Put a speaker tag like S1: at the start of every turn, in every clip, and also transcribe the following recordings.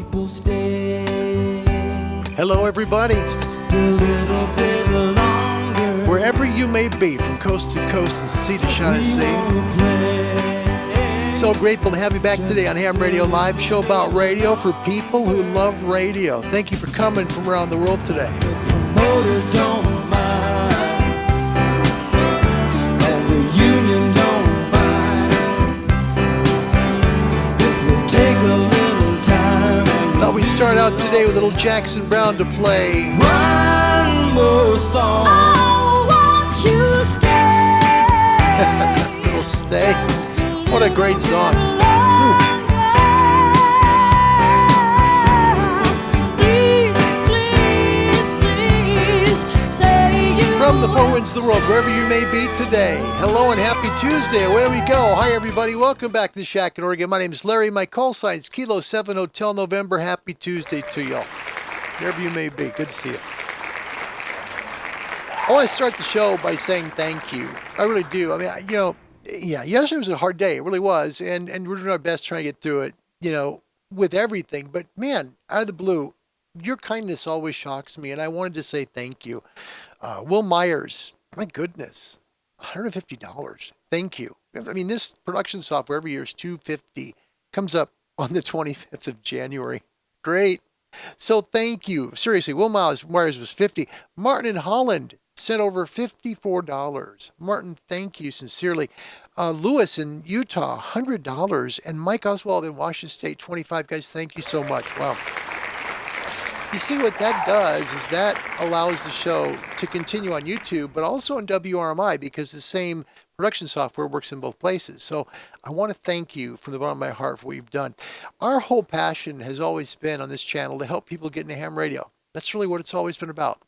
S1: people stay.
S2: Hello, everybody.
S1: Just a little bit longer.
S2: Wherever you may be, from coast to coast and sea to shining sea. So grateful to have you back today on Ham Radio Live, show about radio for people who love radio. Thank you for coming from around the world today.
S1: The promoter don't mind, and the union don't mind. If we take a little time.
S2: Thought we'd start out today with little Jackson Browne to play.
S1: One more song.
S3: Oh, won't you stay?
S2: Little Stay. What a great song.
S3: Please, please, please say you.
S2: From the four winds of the world, wherever you may be today. Hello and happy Tuesday. Away we go. Hi, everybody. Welcome back to the Shack in Oregon. My name is Larry. My call sign's Kilo 7 Hotel November. Happy Tuesday to y'all. Wherever you may be. Good to see you. I want to start the show by saying thank you. I really do. I mean, yeah, yesterday was a hard day. It really was. And we're doing our best trying to get through it, with everything. But man, out of the blue, your kindness always shocks me. And I wanted to say thank you. Will Myers, my goodness, $150. Thank you. I mean, this production software every year is $250. Comes up on the 25th of January. Great. So thank you. Seriously, Will Myers was $50. Martin in Holland sent over $54. Martin, thank you sincerely. Lewis in Utah, $100. And Mike Oswald in Washington State, $25. Guys, thank you so much. Wow. You see, what that does is that allows the show to continue on YouTube, but also on WRMI, because the same production software works in both places. So I want to thank you from the bottom of my heart for what you've done. Our whole passion has always been on this channel to help people get into ham radio. That's really what it's always been about.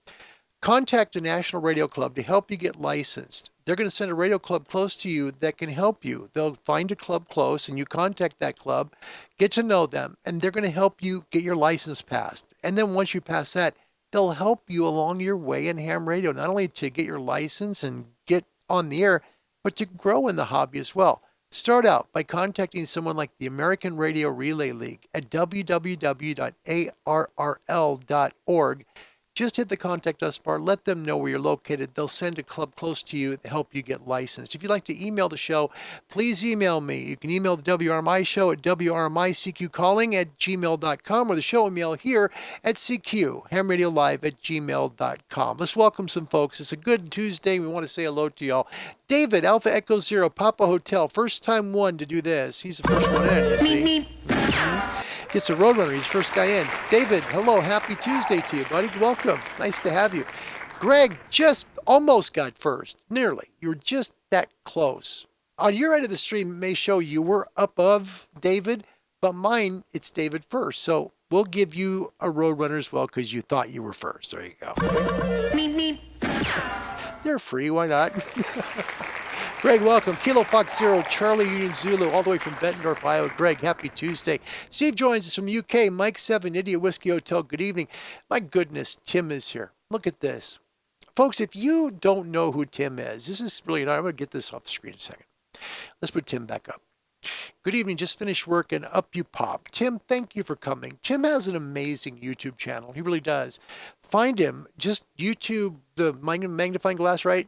S2: Contact a national radio club to help you get licensed. They're going to send a radio club close to you that can help you. They'll find a club close and you contact that club, get to know them, and they're going to help you get your license passed. And then once you pass that, they'll help you along your way in ham radio, not only to get your license and get on the air, but to grow in the hobby as well. Start out by contacting someone like the American Radio Relay League at www.arrl.org. Just hit the contact us bar, let them know where you're located. They'll send a club close to you to help you get licensed. If you'd like to email the show, please email me. You can email the WRMI show at wrmicqcalling@gmail.com or the show email here at cqhamradiolive@gmail.com. Let's welcome some folks. It's a good Tuesday. We want to say hello to y'all. David, Alpha Echo Zero, Papa Hotel, first time one to do this. He's the first one in, you see. Gets a Roadrunner. He's first guy in. David, hello. Happy Tuesday to you, buddy. Welcome. Nice to have you. Greg just almost got first. Nearly. You were just that close. On your end of the stream, it may show you were above David, but mine, it's David first. So we'll give you a Roadrunner as well because you thought you were first. There you go. Okay? They're free. Why not? Greg, welcome. Kilo Fox Zero, Charlie Union Zulu, all the way from Bettendorf, Iowa. Greg, happy Tuesday. Steve joins us from UK. Mike 7, India Whiskey Hotel. Good evening. My goodness, Tim is here. Look at this. Folks, if you don't know who Tim is, this is really not. I'm going to get this off the screen in a second. Let's put Tim back up. Good evening. Just finished work and up you pop. Tim, thank you for coming. Tim has an amazing YouTube channel. He really does. Find him. Just YouTube the magnifying glass, right?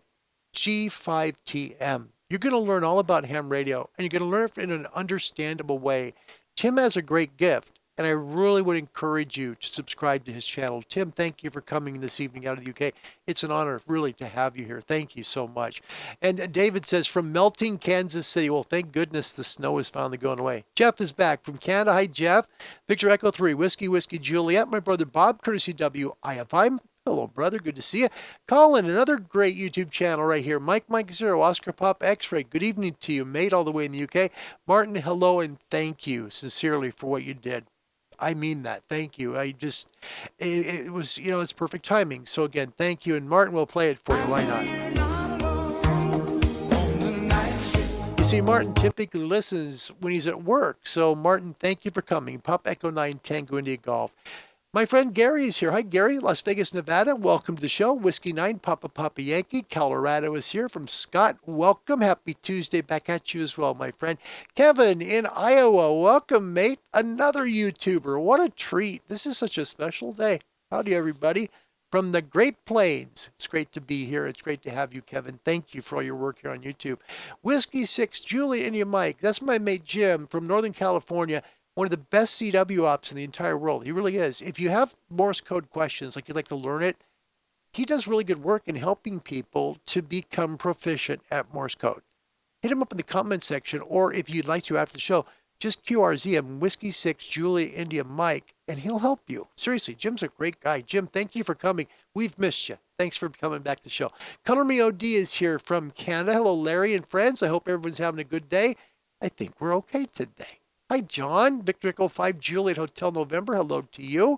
S2: G5TM. You're going to learn all about ham radio, and you're going to learn it in an understandable way. Tim has a great gift, and I really would encourage you to subscribe to his channel. Tim, thank you for coming this evening out of the UK. It's an honor, really, to have you here. Thank you so much. And David says, from melting Kansas City. Well, thank goodness the snow is finally going away. Jeff is back from Canada. Hi, Jeff. Victor Echo 3, Whiskey Juliet. My brother Bob, courtesy WIFI. Hello, brother. Good to see you. Colin, another great YouTube channel right here. Mike 0, Oscar Pop X-Ray. Good evening to you, mate, all the way in the UK. Martin, hello, and thank you sincerely for what you did. I mean that. Thank you. It was, it's perfect timing. So again, thank you. And Martin will play it for you. Why not? You see, Martin typically listens when he's at work. So Martin, thank you for coming. Pop Echo 9 Tango India Golf. My friend Gary is here. Hi, Gary, Las Vegas, Nevada. Welcome to the show. Whiskey 9, Papa Yankee. Colorado is here from Scott. Welcome. Happy Tuesday back at you as well, my friend. Kevin in Iowa. Welcome, mate. Another YouTuber. What a treat. This is such a special day. Howdy, everybody. From the Great Plains. It's great to be here. It's great to have you, Kevin. Thank you for all your work here on YouTube. Whiskey 6, Julie, India Mike. That's my mate Jim from Northern California. One of the best CW ops in the entire world. He really is. If you have Morse code questions, like you'd like to learn it, he does really good work in helping people to become proficient at Morse code. Hit him up in the comment section, or if you'd like to after the show, just QRZ him, Whiskey 6, Julie, India, Mike, and he'll help you. Seriously, Jim's a great guy. Jim, thank you for coming. We've missed you. Thanks for coming back to the show. Color Me OD is here from Canada. Hello, Larry and friends. I hope everyone's having a good day. I think we're okay today. Hi, John. Victor Echo 5, Juliet Hotel November. Hello to you.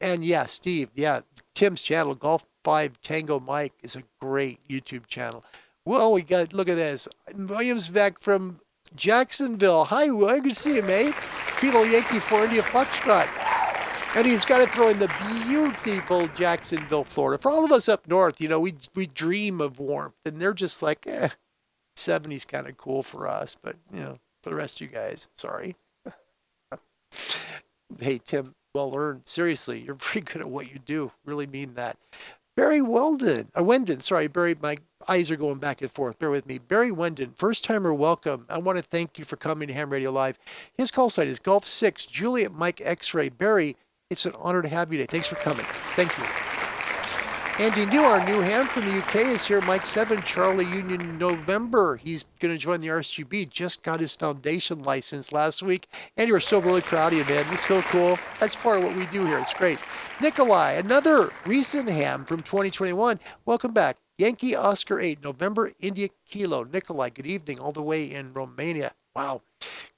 S2: And yeah, Steve. Yeah, Tim's channel, Golf 5 Tango Mike, is a great YouTube channel. Well, we got, look at this. William's back from Jacksonville. Hi, William. Good to see you, mate. Kilo Yankee 4 India Foxtrot. And he's got to throw in the beautiful Jacksonville, Florida. For all of us up north, you know, we dream of warmth. And they're just like, 70's kind of cool for us. But, you know, for the rest of you guys, sorry. Hey, Tim, well earned. Seriously, you're pretty good at what you do. Really mean that. Barry Wendon, sorry, Barry, my eyes are going back and forth. Bear with me. Barry Wendon, first timer, welcome. I want to thank you for coming to Ham Radio Live. His call sign is Golf 6, Juliet Mike X-Ray. Barry, it's an honor to have you today. Thanks for coming. Thank you. Andy New, our new ham from the UK, is here. Mike 7, Charlie Union November. He's going to join the RSGB. Just got his foundation license last week. Andy, we're still really proud of you, man. It's so cool. That's part of what we do here. It's great. Nikolai, another recent ham from 2021. Welcome back. Yankee Oscar 8, November, India Kilo. Nikolai, good evening, all the way in Romania. Wow.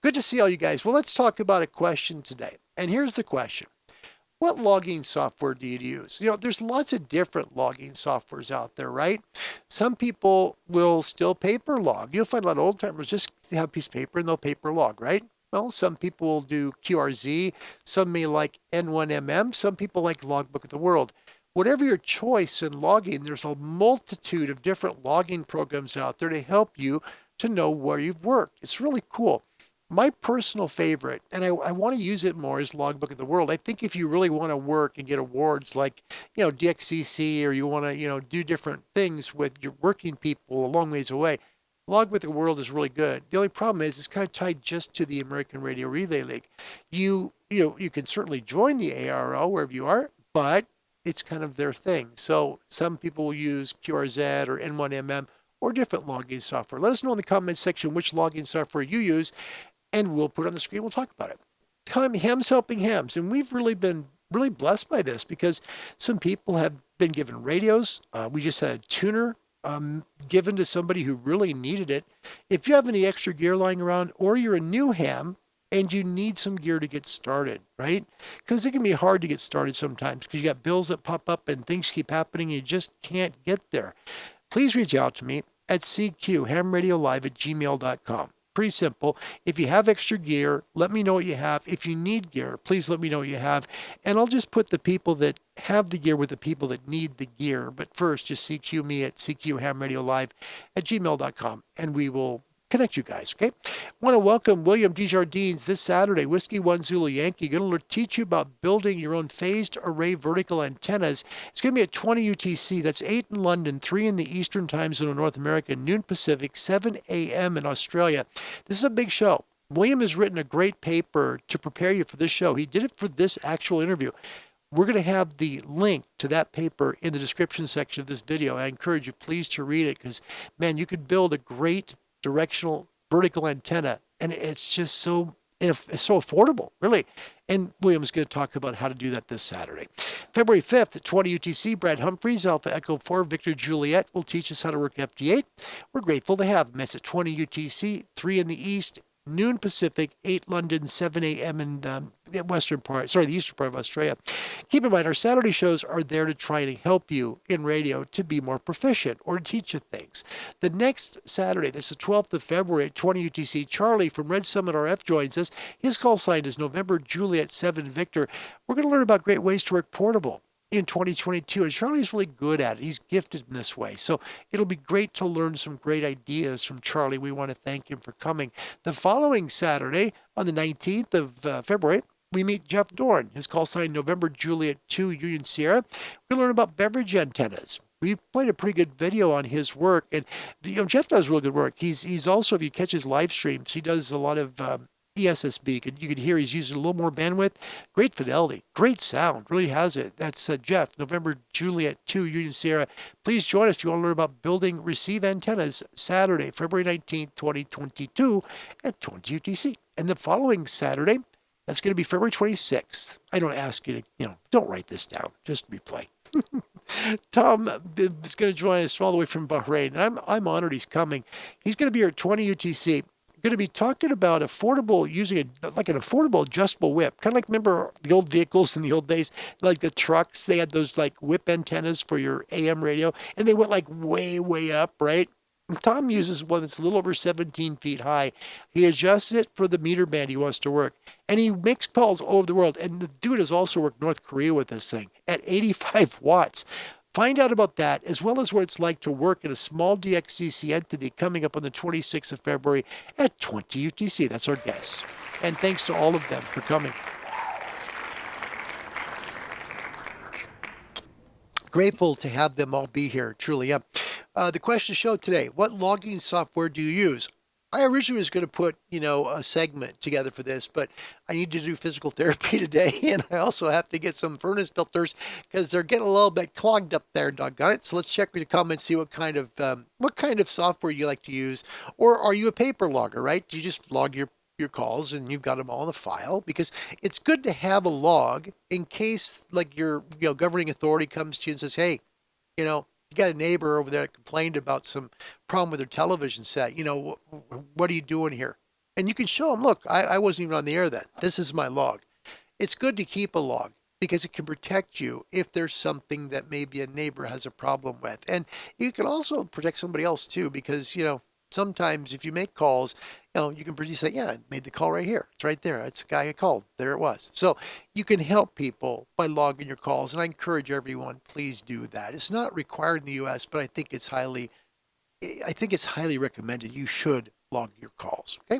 S2: Good to see all you guys. Well, let's talk about a question today. And here's the question. What logging software do you use? You know, there's lots of different logging softwares out there, right? Some people will still paper log. You'll find a lot of old timers just have a piece of paper and they'll paper log, right? Well, some people will do QRZ. Some may like N1MM. Some people like Logbook of the World. Whatever your choice in logging, there's a multitude of different logging programs out there to help you to know where you've worked. It's really cool. My personal favorite, and I want to use it more, is Logbook of the World. I think if you really want to work and get awards like, you know, DXCC, or you want to, you know, do different things with your working people a long ways away, Logbook of the World is really good. The only problem is it's kind of tied just to the American Radio Relay League. You can certainly join the ARO wherever you are, but it's kind of their thing. So some people will use QRZ or N1MM or different logging software. Let us know in the comments section which logging software you use, and we'll put it on the screen. We'll talk about it. Hams helping hams. And we've really been blessed by this because some people have been given radios. We just had a tuner given to somebody who really needed it. If you have any extra gear lying around, or you're a new ham and you need some gear to get started, right? Because it can be hard to get started sometimes because you got bills that pop up and things keep happening and you just can't get there. Please reach out to me at cqhamradiolive@gmail.com. Pretty simple. If you have extra gear, let me know what you have. If you need gear, please let me know what you have. And I'll just put the people that have the gear with the people that need the gear. But first, just CQ me at cqhamradiolive@gmail.com, and we will connect you guys, okay? Want to welcome William Des Jardines this Saturday, Whiskey 1 Zulu Yankee. Going to teach you about building your own phased array vertical antennas. It's going to be at 20 UTC. That's 8 in London, 3 in the Eastern Time Zone in North America, noon Pacific, 7 a.m. in Australia. This is a big show. William has written a great paper to prepare you for this show. He did it for this actual interview. We're going to have the link to that paper in the description section of this video. I encourage you, please, to read it because, man, you could build a great directional vertical antenna, and it's just so affordable, really. And William's going to talk about how to do that this Saturday. February 5th at 20 UTC, Brad Humphreys, Alpha Echo 4, Victor Juliet, will teach us how to work FD8. We're grateful to have him. That's at 20 UTC, 3 in the East, noon Pacific, 8 London, 7 a.m. in the eastern part of Australia. Keep in mind, our Saturday shows are there to try and help you in radio to be more proficient or to teach you things. The next Saturday, this is 12th of February at 20 UTC, Charlie from Red Summit RF joins us. His call sign is November Juliet 7 Victor. We're going to learn about great ways to work portable in 2022, and Charlie's really good at it. He's gifted in this way, so it'll be great to learn some great ideas from Charlie. We want to thank him for coming. The following Saturday, on the 19th of February, we meet Jeff Dorn. His call sign November Juliet 2 Union Sierra. We learn about beverage antennas. We played a pretty good video on his work, and Jeff does real good work. He's also, if you catch his live streams, he does a lot of ESSB. You can hear he's using a little more bandwidth. Great fidelity, great sound, really has it. That's Jeff, November Juliet 2 Union Sierra. Please join us if you want to learn about building receive antennas Saturday, February 19th, 2022 at 20 UTC. And the following Saturday, that's going to be February 26th. I don't ask you to, don't write this down, just replay. Tom is going to join us all the way from Bahrain, and I'm honored he's coming. He's going to be here at 20 UTC. Going to be talking about using an affordable adjustable whip. Kind of like, remember the old vehicles in the old days, like the trucks, they had those like whip antennas for your AM radio, and they went like way, way up, right? And Tom uses one that's a little over 17 feet high. He adjusts it for the meter band he wants to work. And he makes calls all over the world. And the dude has also worked North Korea with this thing at 85 watts. Find out about that, as well as what it's like to work in a small DXCC entity coming up on the 26th of February at 20 UTC. That's our guest. And thanks to all of them for coming. Grateful to have them all be here, truly. The question show today, what logging software do you use? I originally was going to put, a segment together for this, but I need to do physical therapy today, and I also have to get some furnace filters because they're getting a little bit clogged up there, doggone it. So let's check with your comments, see what kind of software you like to use, or are you a paper logger, right? Do you just log your calls and you've got them all in a file? Because it's good to have a log in case like your governing authority comes to you and says, hey, you got a neighbor over there that complained about some problem with their television set. What are you doing here? And you can show them, look, I wasn't even on the air then. This is my log. It's good to keep a log because it can protect you if there's something that maybe a neighbor has a problem with. And you can also protect somebody else too, because, sometimes if you make calls, you can pretty say, yeah, I made the call right here. It's right there. It's the guy I called. There it was. So you can help people by logging your calls. And I encourage everyone, please do that. It's not required in the U.S., but I think it's highly recommended. You should log your calls. Okay.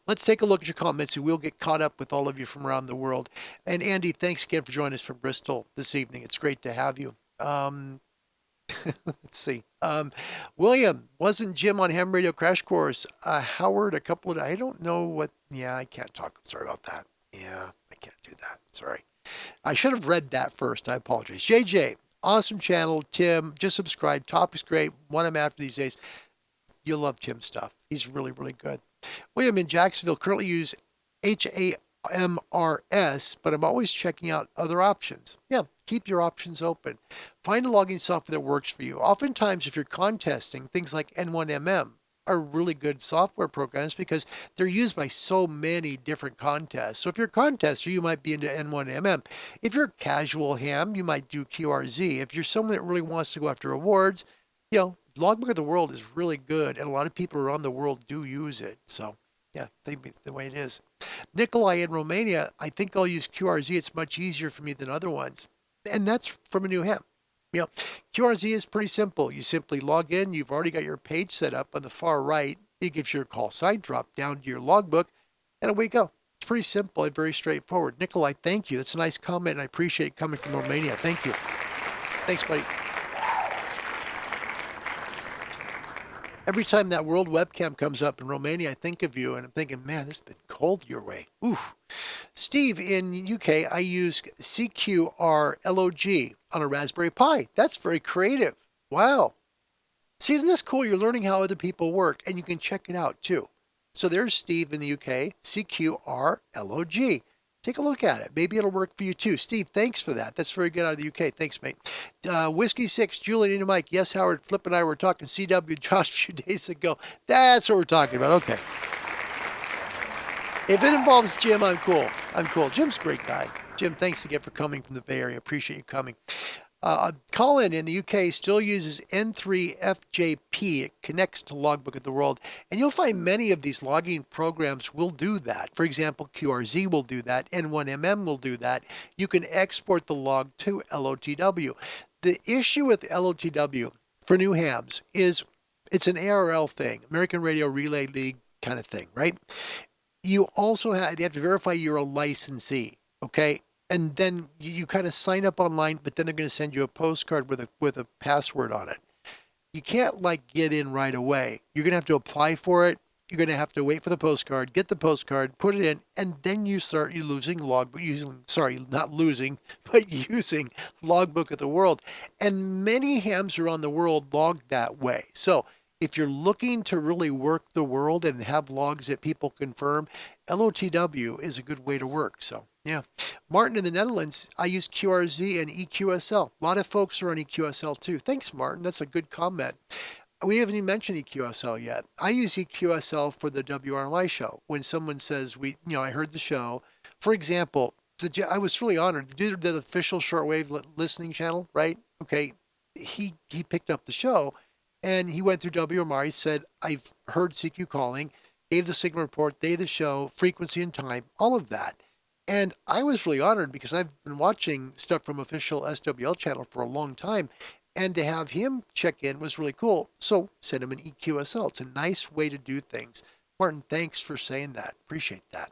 S2: Let's take a look at your comments and we'll get caught up with all of you from around the world. And Andy, thanks again for joining us from Bristol this evening. It's great to have you. Let's see. William, wasn't Jim on Ham Radio Crash Course? Howard, I don't know what, I can't talk. Sorry about that. Yeah, I can't do that. Sorry. I should have read that first. I apologize. JJ, awesome channel. Tim, just subscribe. Topic's great. One I'm after these days. You'll love Tim's stuff. He's really, really good. William in Jacksonville currently use HAMRS, but I'm always checking out other options. Yeah, keep your options open. Find a logging software that works for you. Oftentimes, if you're contesting, things like N1MM are really good software programs because they're used by so many different contests. So if you're a contester, you might be into N1MM. If you're a casual ham, you might do QRZ. If you're someone that really wants to go after awards, Logbook of the World is really good, and a lot of people around the world do use it. So yeah, the way it is. Nikolai in Romania, I think I'll use QRZ. It's much easier for me than other ones. And that's from a new ham. QRZ is pretty simple. You simply log in. You've already got your page set up on the far right. It gives your call sign, drop down to your logbook, and away you go. It's pretty simple and very straightforward. Nikolai, thank you. That's a nice comment, and I appreciate it coming from Romania. Thank you. Thanks, buddy. Every time that world webcam comes up in Romania, I think of you, and I'm thinking, man, this has been cold your way. Oof. Steve, in UK, I use CQR LOG on a Raspberry Pi. That's very creative. Wow. See, isn't this cool? You're learning how other people work, and you can check it out, too. So there's Steve in the UK, CQR LOG. Take a look at it. Maybe it'll work for you too. Steve, thanks for that. That's very good out of the UK. Thanks, mate. Whiskey 6, Julian and Mike. Yes, Howard, Flip and I were talking CW Josh a few days ago. That's what we're talking about. Okay. If it involves Jim, I'm cool. I'm cool. Jim's a great guy. Jim, thanks again for coming from the Bay Area. Appreciate you coming. Colin in the UK still uses N3FJP. It connects to Logbook of the World. And you'll find many of these logging programs will do that. For example, QRZ will do that. N1MM will do that. You can export the log to LOTW. The issue with LOTW for new hams is it's an ARL thing, American Radio Relay League kind of thing, right? You also have to verify you're a licensee, okay? And then you kind of sign up online, but then they're going to send you a postcard with a password on it. You can't like get in right away. You're going to have to apply for it. You're going to have to wait for the postcard, get the postcard, put it in, and then you start using using Logbook of the World. And many hams around the world log that way. So if you're looking to really work the world and have logs that people confirm, LOTW is a good way to work. So yeah. Martin in the Netherlands, I use QRZ and EQSL. A lot of folks are on EQSL too. Thanks, Martin. That's a good comment. We haven't even mentioned EQSL yet. I use EQSL for the WRMI show. When someone says, I heard the show. For example, I was really honored. The dude did the official shortwave listening channel, right? Okay. He picked up the show and he went through WRMI. He said, I've heard CQ calling, gave the signal report, day of the show, frequency and time, all of that. And I was really honored because I've been watching stuff from official SWL channel for a long time. And to have him check in was really cool. So send him an EQSL. It's a nice way to do things. Martin, thanks for saying that. Appreciate that.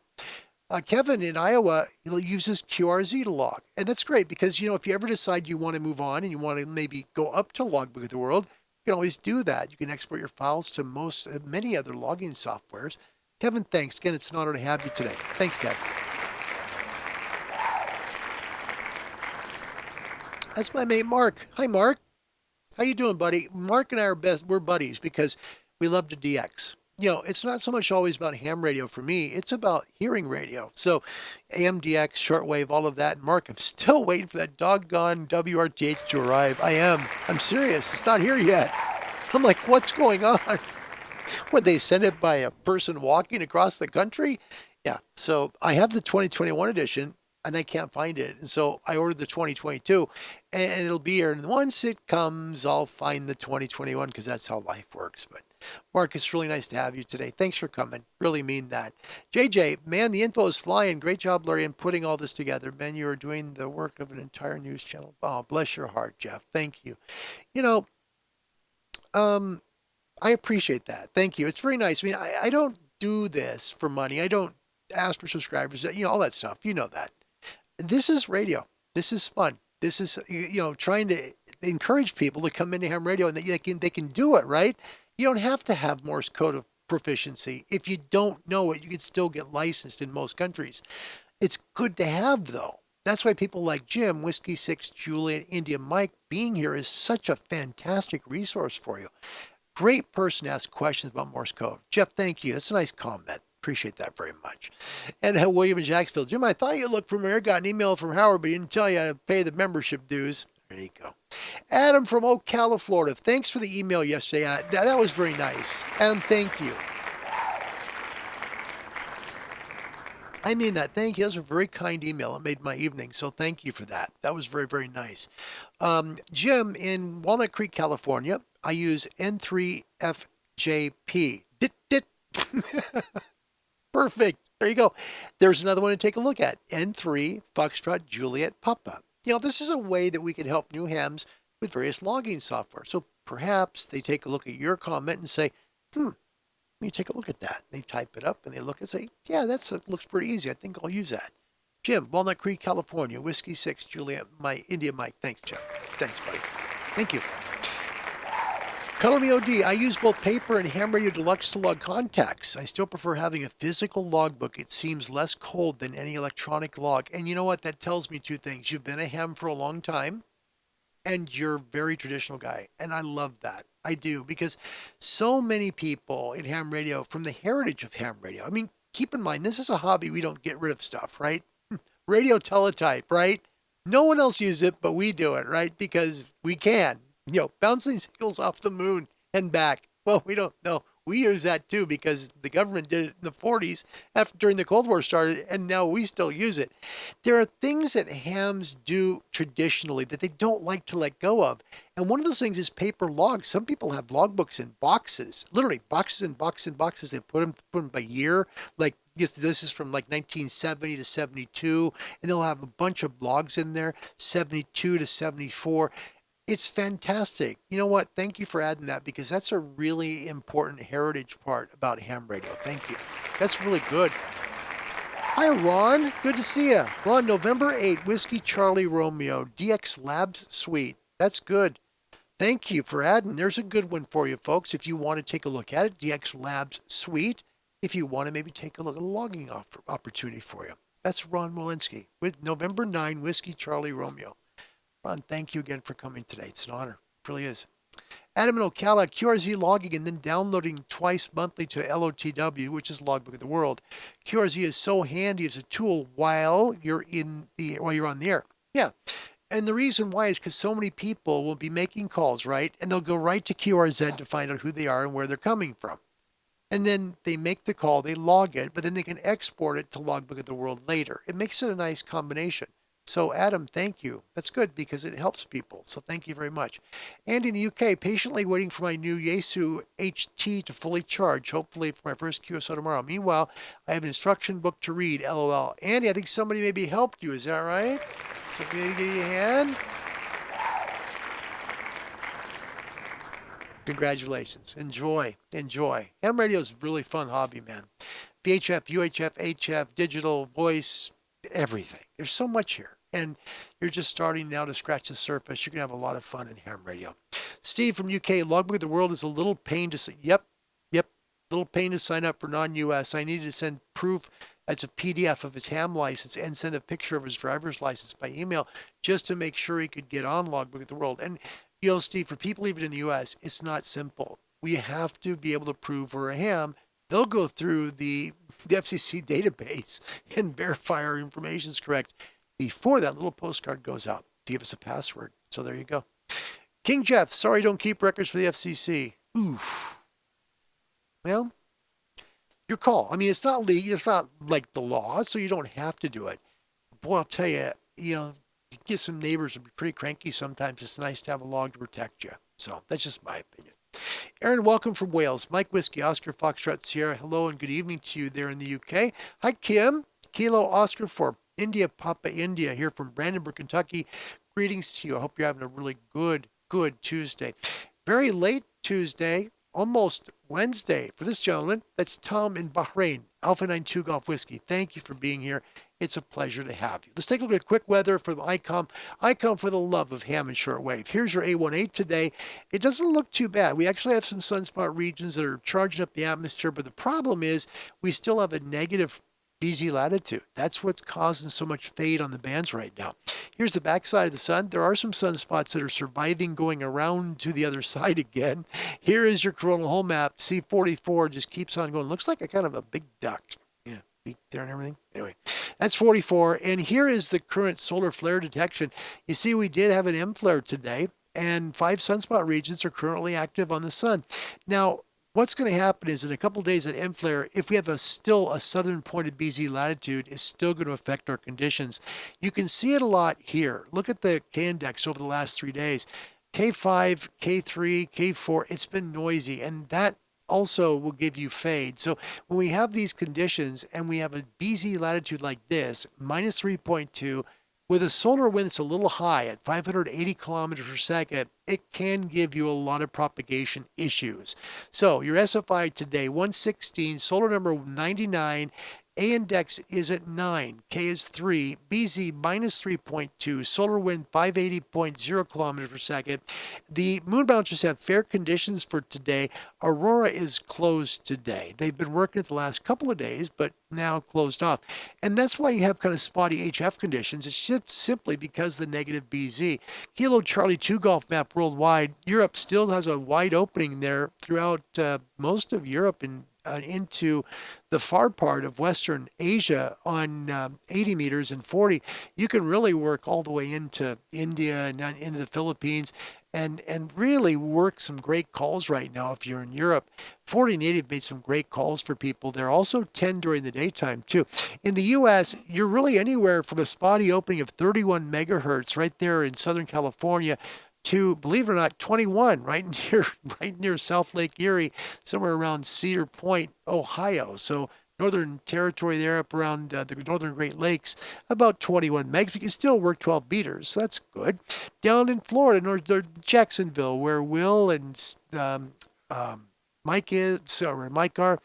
S2: Kevin in Iowa uses QRZ to log. And that's great because, if you ever decide you want to move on and you want to maybe go up to Logbook of the World, you can always do that. You can export your files to many other logging softwares. Kevin, thanks. Again, it's an honor to have you today. Thanks, Kevin. That's my mate, Mark. Hi, Mark. How you doing, buddy? Mark and I we're buddies because we love to DX. It's not so much always about ham radio for me. It's about hearing radio. So AM, DX, shortwave, all of that. And Mark, I'm still waiting for that doggone WRTH to arrive. I am. I'm serious. It's not here yet. I'm like, what's going on? Would they send it by a person walking across the country? Yeah. So I have the 2021 edition. And I can't find it. And so I ordered the 2022 and it'll be here. And once it comes, I'll find the 2021 because that's how life works. But Mark, it's really nice to have you today. Thanks for coming. Really mean that. JJ, man, the info is flying. Great job, Larry, in putting all this together. Man, you are doing the work of an entire news channel. Oh, bless your heart, Jeff. Thank you. I appreciate that. Thank you. It's very nice. I mean, I don't do this for money. I don't ask for subscribers, all that stuff. You know that. This is radio. This is fun. This is, trying to encourage people to come into ham radio and that they can do it, right? You don't have to have Morse code of proficiency. If you don't know it, you can still get licensed in most countries. It's good to have, though. That's why people like Jim, Whiskey 6, Juliet, India Mike being here is such a fantastic resource for you. Great person to ask questions about Morse code. Jeff, thank you. That's a nice comment. Appreciate that very much. And William in Jacksonville. Jim, I thought you looked familiar. Got an email from Howard, but he didn't tell you to pay the membership dues. There you go. Adam from Ocala, Florida. Thanks for the email yesterday. That was very nice. Adam, thank you. I mean that. Thank you. That was a very kind email. It made my evening. So thank you for that. That was very, very nice. Jim in Walnut Creek, California. I use N3FJP. Perfect. There you go. There's another one to take a look at. N3 Foxtrot Juliet Papa. This is a way that we can help new hams with various logging software. So perhaps they take a look at your comment and say, let me take a look at that. They type it up and they look and say, yeah, that looks pretty easy. I think I'll use that. Jim, Walnut Creek, California, Whiskey 6, Juliet, India Mike. Thanks, Jim. Thanks, buddy. Thank you. Color Me OD, I use both paper and Ham Radio Deluxe to log contacts. I still prefer having a physical logbook. It seems less cold than any electronic log. And you know what? That tells me two things. You've been a ham for a long time, and you're a very traditional guy. And I love that. I do, because so many people in ham radio, from the heritage of ham radio, I mean, keep in mind, this is a hobby. We don't get rid of stuff, right? Radio teletype, right? No one else uses it, but we do it, right? Because we can. Bouncing signals off the moon and back. Well, we don't know. We use that too because the government did it in the 40s after during the Cold War started, and now we still use it. There are things that hams do traditionally that they don't like to let go of. And one of those things is paper logs. Some people have logbooks in boxes, literally boxes and boxes and boxes. They put them by year. Like this is from like 1970 to 72, and they'll have a bunch of logs in there, 72 to 74. It's fantastic. You know what? Thank you for adding that because that's a really important heritage part about ham radio. Thank you. That's really good. Hi, Ron. Good to see you. Ron, November 8, Whiskey Charlie Romeo, DX Labs Suite. That's good. Thank you for adding. There's a good one for you, folks. If you want to take a look at it, DX Labs Suite. If you want to maybe take a look at a logging opportunity for you. That's Ron Walensky with November 9, Whiskey Charlie Romeo. Ron, thank you again for coming today. It's an honor. It really is. Adam and Ocala, QRZ logging and then downloading twice monthly to LOTW, which is Logbook of the World. QRZ is so handy as a tool while you're on the air. Yeah. And the reason why is because so many people will be making calls, right? And they'll go right to QRZ to find out who they are and where they're coming from. And then they make the call, they log it, but then they can export it to Logbook of the World later. It makes it a nice combination. So Adam, thank you. That's good because it helps people. So thank you very much. Andy in the UK, patiently waiting for my new Yaesu HT to fully charge, hopefully for my first QSO tomorrow. Meanwhile, I have an instruction book to read, LOL. Andy, I think somebody maybe helped you. Is that right? So maybe give you a hand. Congratulations. Enjoy. Ham radio is a really fun hobby, man. VHF, UHF, HF, digital, voice, everything. There's so much here. And you're just starting now to scratch the surface. You're going to have a lot of fun in ham radio. Steve from UK, Logbook of the World is a little pain to say. Yep. Little pain to sign up for non-US. I needed to send proof as a PDF of his ham license and send a picture of his driver's license by email just to make sure he could get on Logbook of the World. And you know, Steve, for people even in the US, it's not simple. We have to be able to prove we're a ham. They'll go through the FCC database and verify our information is correct before that little postcard goes out to give us a password. So there you go. King Jeff, sorry, don't keep records for the FCC. Oof. Well, your call. I mean, it's not legal. It's not like the law, so you don't have to do it. Boy, I'll tell you, to get some neighbors will be pretty cranky sometimes. It's nice to have a log to protect you. So that's just my opinion. Aaron, welcome from Wales. Mike Whiskey, Oscar Foxtrot Sierra. Hello and good evening to you there in the UK. Hi, Kim. Kilo Oscar for India, Papa India here from Brandenburg, Kentucky. Greetings to you. I hope you're having a really good Tuesday. Very late Tuesday, almost Wednesday for this gentleman. That's Tom in Bahrain, Alpha 92 Golf Whiskey. Thank you for being here. It's a pleasure to have you. Let's take a look at quick weather from ICOM. ICOM for the love of ham and shortwave. Here's your A18 today. It doesn't look too bad. We actually have some sunspot regions that are charging up the atmosphere, but the problem is we still have a negative BZ latitude. That's what's causing so much fade on the bands right now. Here's the backside of the sun. There are some sunspots that are surviving going around to the other side again. Here is your coronal hole map. C44 just keeps on going. Looks like a kind of a big duck. Yeah, beak there and everything. Anyway, that's 44. And here is the current solar flare detection. You see, we did have an M flare today, and 5 sunspot regions are currently active on the sun. Now, what's going to happen is in a couple of days at M flare, if we have still a southern pointed BZ latitude, it's still going to affect our conditions. You can see it a lot here. Look at the K index over the last 3 days. K5, K3, K4, it's been noisy, and that also will give you fade. So when we have these conditions and we have a BZ latitude like this, minus 3.2, with a solar wind that's a little high at 580 kilometers per second, it can give you a lot of propagation issues. So your SFI today, 116, solar number 99, A index is at 9, K is 3, BZ minus 3.2, solar wind 580.0 kilometers per second. The moon bouncers have fair conditions for today. Aurora is closed today. They've been working it the last couple of days, but now closed off. And that's why you have kind of spotty HF conditions. It's just simply because the negative BZ. Kilo Charlie 2 Golf map worldwide. Europe still has a wide opening there throughout most of Europe and into the far part of Western Asia on 80 meters and 40. You can really work all the way into India and into the Philippines. and really work some great calls right now if you're in Europe. 40 Native made some great calls for people. They're also 10 during the daytime too. In the US, you're really anywhere from a spotty opening of 31 megahertz right there in Southern California to, believe it or not, 21 right near South Lake Erie, somewhere around Cedar Point, Ohio. So Northern Territory there up around the Northern Great Lakes, about 21 megs. We can still work 12 meters, so that's good. Down in Florida, north Jacksonville, where Will and Mike are,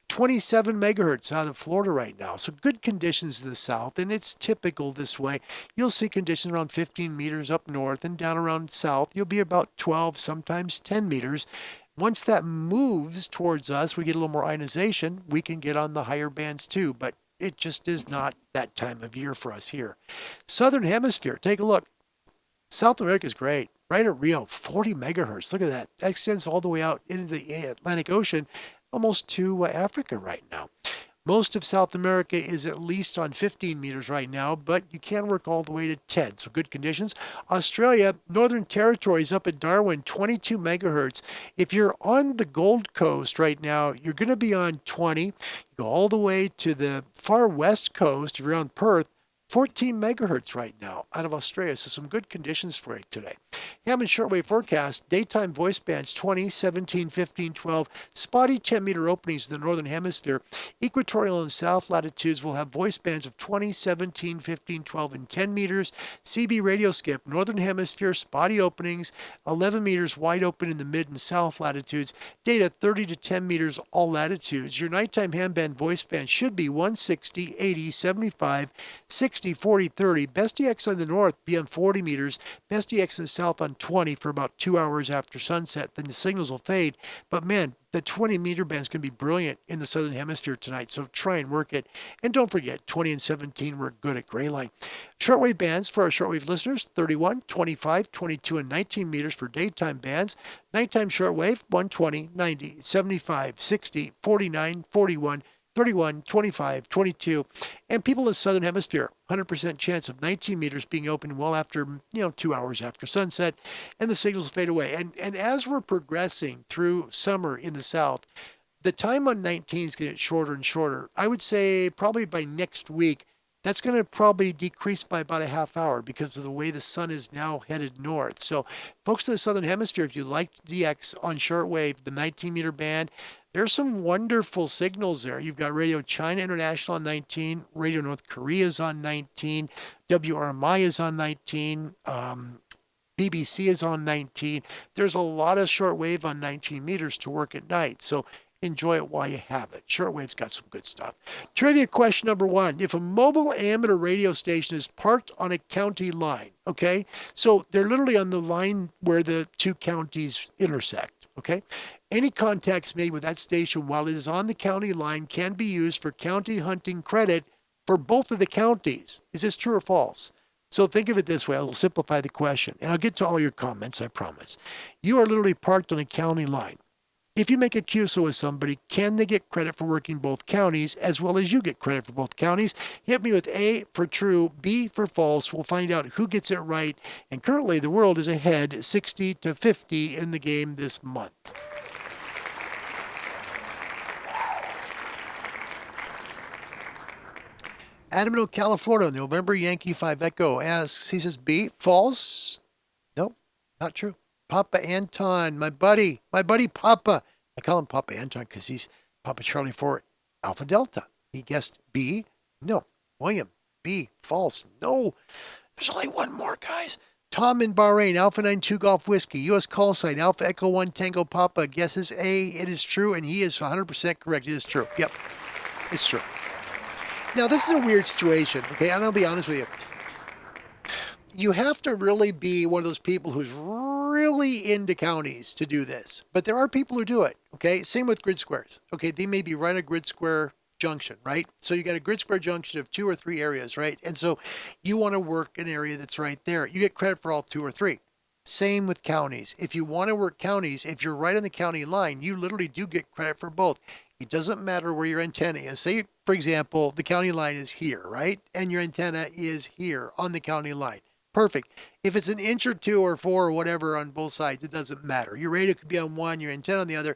S2: 27 megahertz out of Florida right now. So good conditions in the south, and it's typical this way. You'll see conditions around 15 meters up north, and down around south, you'll be about 12, sometimes 10 meters. Once that moves towards us, we get a little more ionization, we can get on the higher bands too, but it just is not that time of year for us here. Southern Hemisphere, take a look. South America is great. Right at Rio, 40 megahertz. Look at that. That extends all the way out into the Atlantic Ocean, almost to Africa right now. Most of South America is at least on 15 meters right now, but you can work all the way to 10, so good conditions. Australia, Northern Territories up at Darwin, 22 megahertz. If you're on the Gold Coast right now, you're going to be on 20. You go all the way to the far west coast, if you're on Perth, 14 megahertz right now out of Australia, so some good conditions for you today. Hammond shortwave forecast, daytime voice bands 20, 17, 15, 12, spotty 10-meter openings in the northern hemisphere. Equatorial and south latitudes will have voice bands of 20, 17, 15, 12, and 10 meters. CB radio skip, northern hemisphere, spotty openings, 11 meters wide open in the mid and south latitudes. Data 30 to 10 meters all latitudes. Your nighttime ham band voice band should be 160, 80, 75, 60, 40, 30. Best EX on the north be on 40 meters. Best EX in the south on 20 for about 2 hours after sunset. Then the signals will fade. But man, the 20-meter band is going to be brilliant in the southern hemisphere tonight, so try and work it. And don't forget, 20 and 17 work good at Gray Line. Shortwave bands for our shortwave listeners, 31, 25, 22, and 19 meters for daytime bands. Nighttime shortwave, 120, 90, 75, 60, 49, 41, 31, 25, 22, and people in the southern hemisphere, 100% chance of 19 meters being open well after, 2 hours after sunset, and the signals fade away. And as we're progressing through summer in the south, the time on 19 is going to get shorter and shorter. I would say probably by next week, that's going to probably decrease by about a half hour because of the way the sun is now headed north. So folks in the southern hemisphere, if you like DX on shortwave, the 19-meter band, there's some wonderful signals there. You've got Radio China International on 19, Radio North Korea is on 19, WRMI is on 19, BBC is on 19. There's a lot of shortwave on 19 meters to work at night. So enjoy it while you have it. Shortwave's got some good stuff. Trivia question number 1. If a mobile amateur radio station is parked on a county line, okay? So they're literally on the line where the two counties intersect, okay? Any contacts made with that station while it is on the county line can be used for county hunting credit for both of the counties. Is this true or false? So think of it this way. I'll simplify the question, and I'll get to all your comments, I promise. You are literally parked on a county line. If you make a QSO with somebody, can they get credit for working both counties as well as you get credit for both counties? Hit me with A for true, B for false. We'll find out who gets it right. And currently the world is ahead 60 to 50 in the game this month. Adam in Ocala, Florida, November Yankee 5 Echo asks, he says B, false? Nope, not true. Papa Anton, my buddy Papa. I call him Papa Anton because he's Papa Charlie for Alpha Delta. He guessed B. No. William, B. False. No. There's only one more, guys. Tom in Bahrain, Alpha 92 Golf Whiskey, U.S. call sign, Alpha Echo 1 Tango Papa. Guesses A. It is true, and he is 100% correct. It is true. Yep. It's true. Now, this is a weird situation, okay? And I'll be honest with you. You have to really be one of those people who's really into counties to do this. But there are people who do it, okay? Same with grid squares, okay? They may be right at a grid square junction, right? So you got a grid square junction of 2 or 3 areas, right? And so you want to work an area that's right there. You get credit for all 2 or 3. Same with counties. If you want to work counties, if you're right on the county line, you literally do get credit for both. It doesn't matter where your antenna is. Say, for example, the county line is here, right? And your antenna is here on the county line. perfect. If it's an inch or 2 or 4 or whatever on both sides, it doesn't matter. Your radio could be on one, your antenna on the other.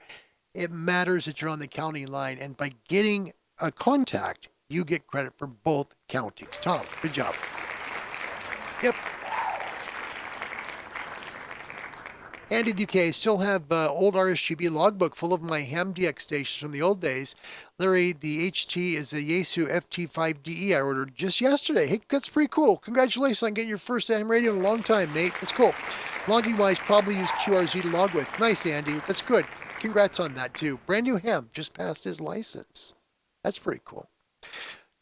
S2: It matters that you're on the county line. And by getting a contact, you get credit for both counties. Tom, good job. Yep. Andy Duque, still have old RSGB logbook full of my ham DX stations from the old days. Larry, the HT is a Yaesu FT5DE I ordered just yesterday. Hey, that's pretty cool. Congratulations on getting your first ham radio in a long time, mate. That's cool. Logging wise, probably use QRZ to log with. Nice, Andy. That's good. Congrats on that, too. Brand new ham. Just passed his license. That's pretty cool.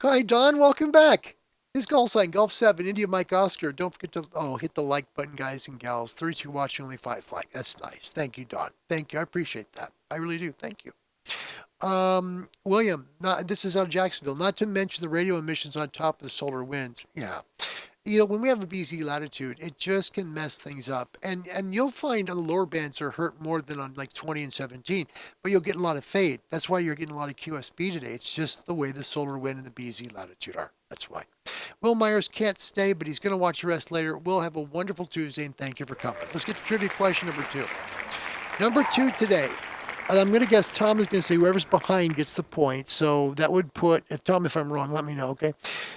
S2: Hi, Don. Welcome back. His call sign, Golf 7, India Mike Oscar. Don't forget to hit the like button, guys and gals. 32 watching, only 5 like. That's nice. Thank you, Don. Thank you. I appreciate that. I really do. Thank you. William, this is out of Jacksonville. Not to mention the radio emissions on top of the solar winds. Yeah. When we have a BZ latitude, it just can mess things up. And you'll find on the lower bands are hurt more than on like 20 and 17, but you'll get a lot of fade. That's why you're getting a lot of QSB today. It's just the way the solar wind and the BZ latitude are. That's why. Will Myers can't stay, but he's going to watch the rest later. We'll have a wonderful Tuesday, and thank you for coming. Let's get to trivia question number 2. Number 2 today. And I'm going to guess Tom is going to say whoever's behind gets the point. So that would put, Tom, if I'm wrong, let me know, okay?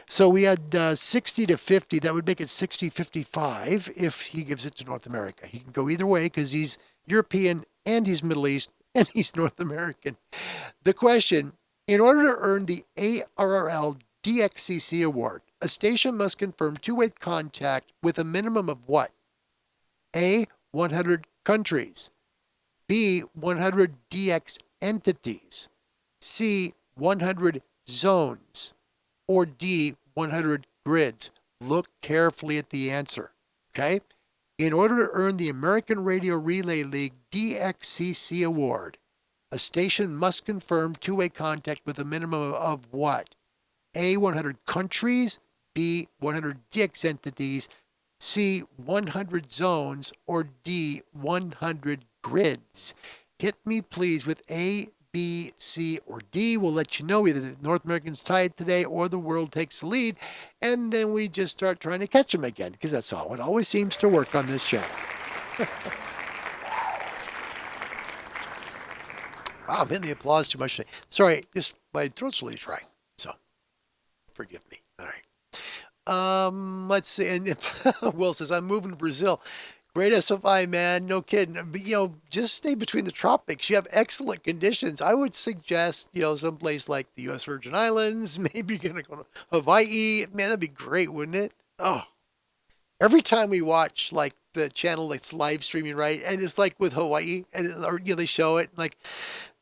S2: So we had 60 to 50. That would make it 60-55 if he gives it to North America. He can go either way because he's European and he's Middle East and he's North American. The question, in order to earn the ARRL DXCC award, a station must confirm two-way contact with a minimum of what? A, 100 countries. B, 100 DX entities. C, 100 zones. Or D, 100 grids. Look carefully at the answer, okay? In order to earn the American Radio Relay League DXCC award, a station must confirm two-way contact with a minimum of what? A, 100 countries. B, 100 DX entities. C, 100 zones. Or D, 100 grids. Hit me, please, with A, B, C, or D. We'll let you know either the North Americans tie it today or the world takes the lead. And then we just start trying to catch them again because that's all. It always seems to work on this channel. Wow, I'm hitting the applause too much today. Sorry, my throat's really dry. So forgive me. All right. Let's see. And Will says, I'm moving to Brazil. Great SFI, man. No kidding. But, just stay between the tropics. You have excellent conditions. I would suggest, someplace like the U.S. Virgin Islands. Maybe you're going to go to Hawaii. Man, that'd be great, wouldn't it? Oh, every time we watch like the channel that's live streaming, right? And it's like with Hawaii, and they show it like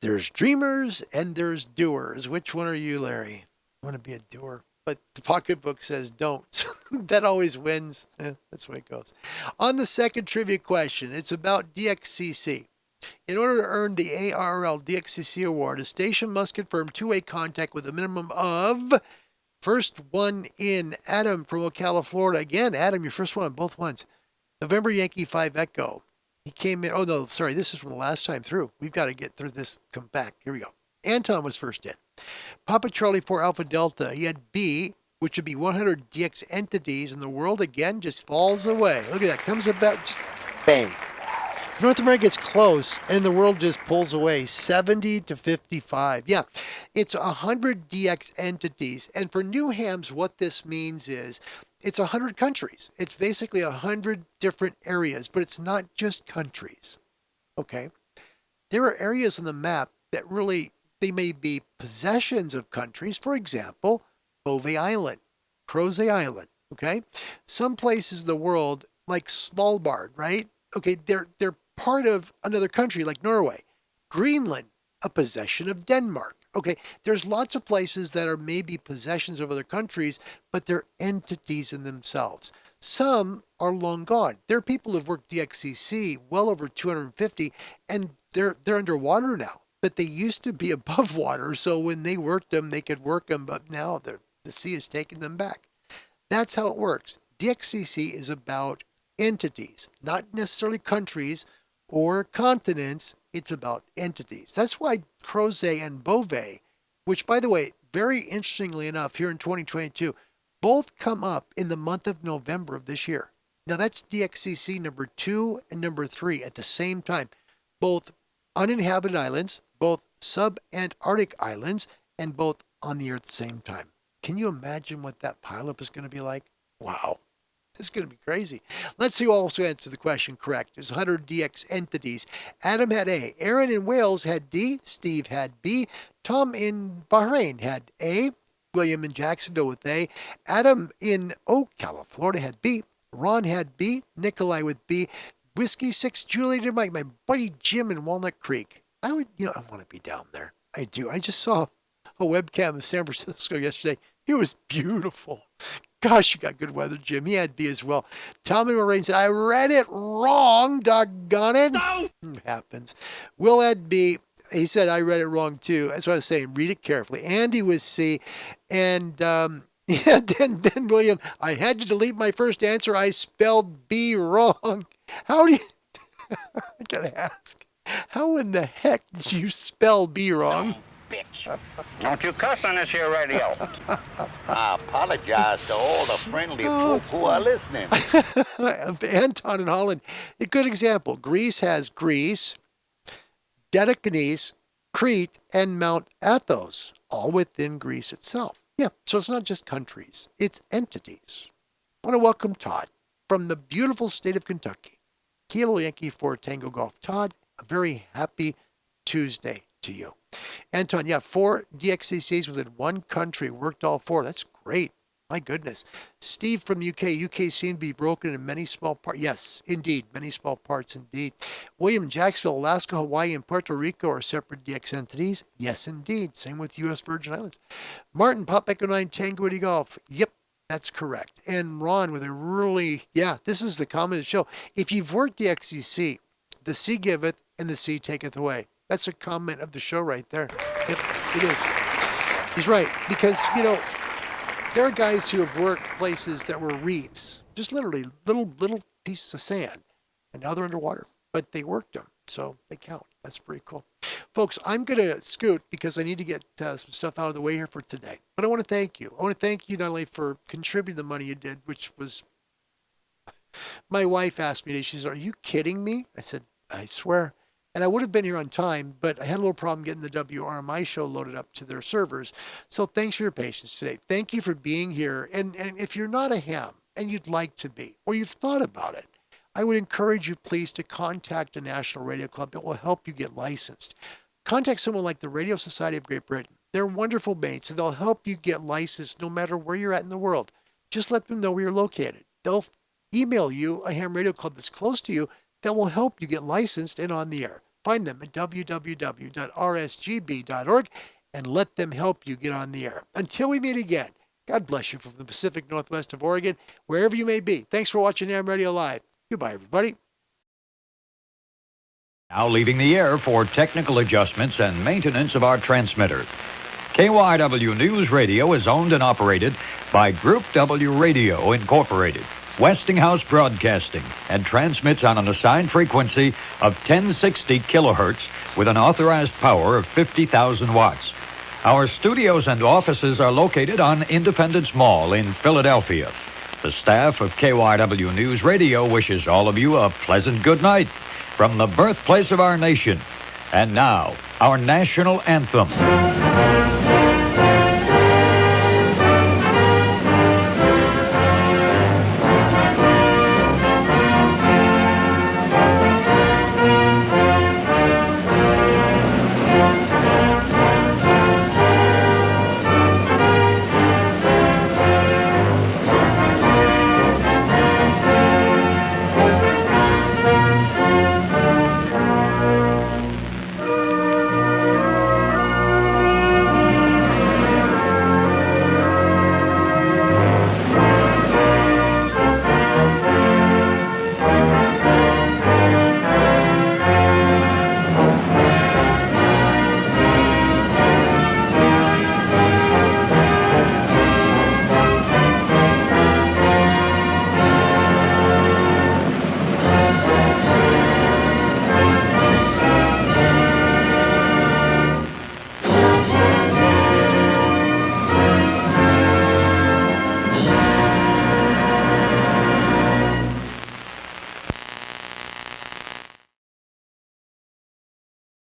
S2: there's dreamers and there's doers. Which one are you, Larry? I want to be a doer. But the pocketbook says don't. That always wins. That's the way it goes. On the second trivia question, it's about DXCC. In order to earn the ARRL DXCC award, a station must confirm two-way contact with a minimum of, first one in, Adam from Ocala, Florida. Again, Adam, your first one on both ones. November Yankee 5 Echo. He came in. Oh, no, sorry. This is from the last time through. We've got to get through this. Come back. Here we go. Anton was first in. Papa Charlie 4 Alpha Delta. He had B, which would be 100 DX entities, and the world again just falls away. Look at that. Comes about, just bang. North America gets close, and the world just pulls away. 70 to 55. Yeah, it's 100 DX entities. And for new hams, what this means is it's 100 countries. It's basically 100 different areas, but it's not just countries. Okay? There are areas on the map that really, they may be possessions of countries. For example, Bove Island, Crozet Island, okay? Some places in the world, like Svalbard, right? Okay, they're part of another country like Norway. Greenland, a possession of Denmark. Okay, there's lots of places that are maybe possessions of other countries, but they're entities in themselves. Some are long gone. There are people who've worked DXCC well over 250, and they're underwater now. But they used to be above water, so when they worked them, they could work them, but now the sea is taking them back. That's how it works. DXCC is about entities, not necessarily countries or continents. It's about entities. That's why Crozet and Bove, which, by the way, very interestingly enough, here in 2022, both come up in the month of November of this year. Now that's DXCC number 2 and number 3 at the same time. Both uninhabited islands, both subantarctic islands, and both on the Earth at the same time. Can you imagine what that pileup is going to be like? Wow. It's going to be crazy. Let's see who also answered the question correct. There's 100 DX entities. Adam had A. Aaron in Wales had D. Steve had B. Tom in Bahrain had A. William in Jacksonville with A. Adam in Ocala, Florida had B. Ron had B. Nikolai with B. Whiskey 6, Juliet and Mike. My buddy Jim in Walnut Creek. I want to be down there. I do. I just saw a webcam in San Francisco yesterday. It was beautiful. Gosh, you got good weather, Jim. He had B as well. Tommy Moraine said, I read it wrong, doggone it. No. It happens. Will had B. He said, I read it wrong too. That's what I was saying. Read it carefully. Andy was C. And then William, I had to delete my first answer. I spelled B wrong. How do you, I gotta ask, how in the heck did you spell B wrong?
S4: Bitch. Don't you cuss on this here radio. I apologize to all the friendly folk who are listening.
S2: Anton in Holland, a good example. Greece has Greece, Dodecines, Crete, and Mount Athos, all within Greece itself. Yeah, so it's not just countries, it's entities. I want to welcome Todd from the beautiful state of Kentucky. Kilo Yankee for Tango Golf. Todd, a very happy Tuesday to you. Anton, 4 DXCCs within one country. Worked all 4. That's great. My goodness. Steve from UK. UK seemed to be broken in many small parts. Yes, indeed. Many small parts indeed. William, Jacksonville, Alaska, Hawaii, and Puerto Rico are separate DX entities. Yes, indeed. Same with U.S. Virgin Islands. Martin, Pop Echo 9, Tango Woody Golf. Yep, that's correct. And Ron with a really, this is the comment of the show. If you've worked DXCC, the C giveth and the C taketh away. That's a comment of the show right there. Yep, it is. He's right. Because, there are guys who have worked places that were reefs, just literally little pieces of sand, and now they're underwater. But they worked them, so they count. That's pretty cool. Folks, I'm going to scoot because I need to get some stuff out of the way here for today. But I want to thank you. I want to thank you not only for contributing the money you did, which was, my wife asked me today, she said, are you kidding me? I said, I swear. And I would have been here on time, but I had a little problem getting the WRMI show loaded up to their servers. So thanks for your patience today. Thank you for being here. And if you're not a ham and you'd like to be, or you've thought about it, I would encourage you, please, to contact a national radio club that will help you get licensed. Contact someone like the Radio Society of Great Britain. They're wonderful mates, and they'll help you get licensed no matter where you're at in the world. Just let them know where you're located. They'll email you a ham radio club that's close to you that will help you get licensed and on the air. Find them at www.rsgb.org and let them help you get on the air. Until we meet again, God bless you from the Pacific Northwest of Oregon, wherever you may be. Thanks for watching Ham Radio Live. Goodbye, everybody.
S5: Now leaving the air for technical adjustments and maintenance of our transmitter. KYW News Radio is owned and operated by Group W Radio Incorporated, Westinghouse Broadcasting, and transmits on an assigned frequency of 1060 kilohertz with an authorized power of 50,000 watts. Our studios and offices are located on Independence Mall in Philadelphia. The staff of KYW News Radio wishes all of you a pleasant good night from the birthplace of our nation. And now, our national anthem.